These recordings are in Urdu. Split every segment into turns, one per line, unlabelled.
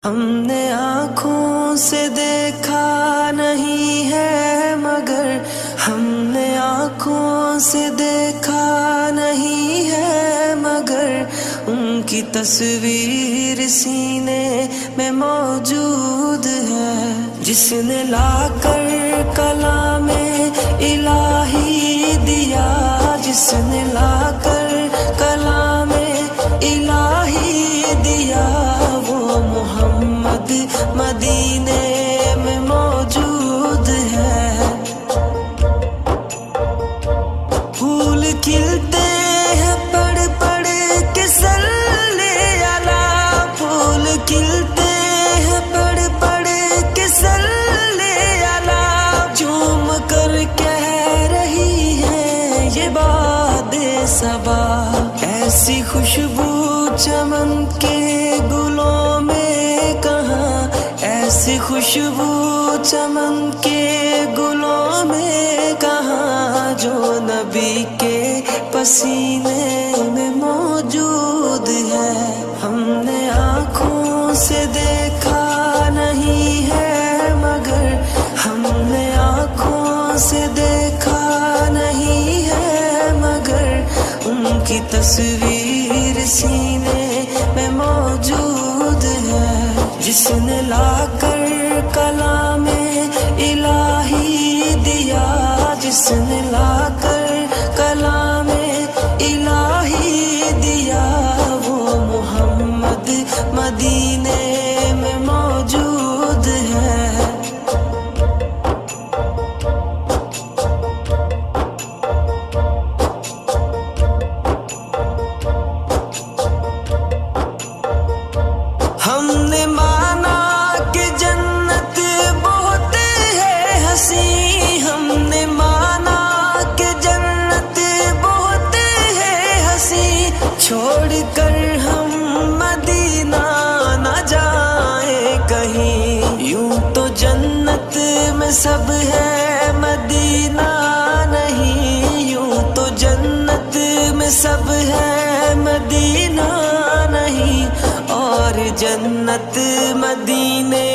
ہم نے آنکھوں سے دیکھا نہیں ہے مگر ہم نے آنکھوں سے دیکھا نہیں ہے مگر ان کی تصویر سینے میں موجود ہے، جس نے لا کر کلام الہی دیا، جس نے لا کر کلام الہی دیا، وہ محمد مدینے میں موجود ہے۔ پھول کھلتے ہیں پڑھ پڑھ کے صلی علی، پھول کھلتے ہیں پڑھ پڑھ کے صلی علی، جھوم کر کہہ رہی ہے یہ باد صبا، ایسی خوشبو چمن کے گلوں میں کہاں، ایسی خوشبو چمن کے گلوں میں کہاں، جو نبی کے پسینے میں موجود ہے۔ ہم نے آنکھوں سے دیکھا نہیں ہے مگر ہم نے آنکھوں سے دیکھا نہیں ہے مگر ان کی تصویر سینے میں موجود ہے، جس نے لا کر کلام الہی دیا، جس نے لا کر کلام الہی دیا، وہ محمد مدینے میں موجود ہے۔ ہم نے مانا کہ جنت بہت ہے حسین، ہم نے مانا کہ جنت بہت ہے حسین، چھوڑ کر ہم مدینہ نہ جائیں کہیں، یوں تو جنت میں سب ہے مدینہ نہیں، یوں تو جنت میں سب ہے مدینہ نہیں، اور جنت مدینے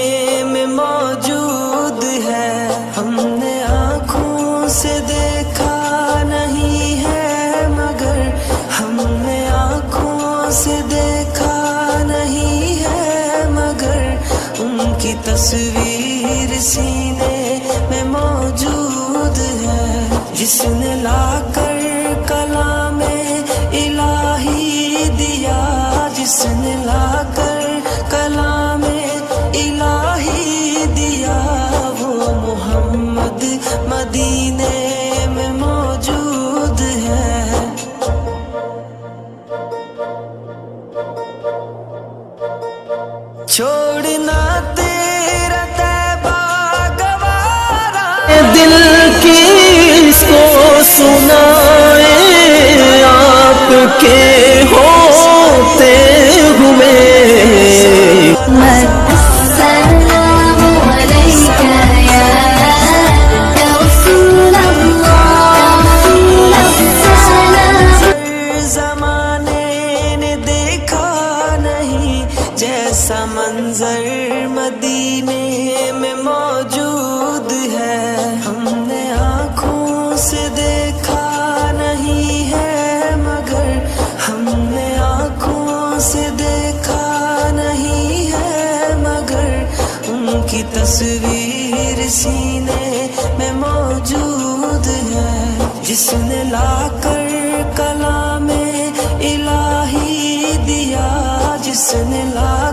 میں موجود ہے۔ ہم نے آنکھوں سے دیکھا نہیں ہے مگر ہم نے آنکھوں سے دیکھا نہیں ہے مگر ان کی تصویر سینے میں موجود ہے، جس نے لا کر کلام الہی دیا، جس نے لا کر کلام الہی دیا، وہ محمد مدینے میں موجود ہے۔ چھوڑنا تیرا طیبہ گوارا،
دل کی اس کو سنائے آپ کے ہوتے ہوئے،
السلام علیک یا رسول اللہ،
ہر زمانے نے دیکھا نہیں جیسا منظر مدینے میں موجود ہے۔ ہم نے آنکھوں سے دیکھا نہیں ہے مگر ہم نے آنکھوں سے دیکھا نہیں ہے مگر ان کی تصویر سینے میں موجود ہے، جس نے لا کر کلام الہی دیا، جس نے لا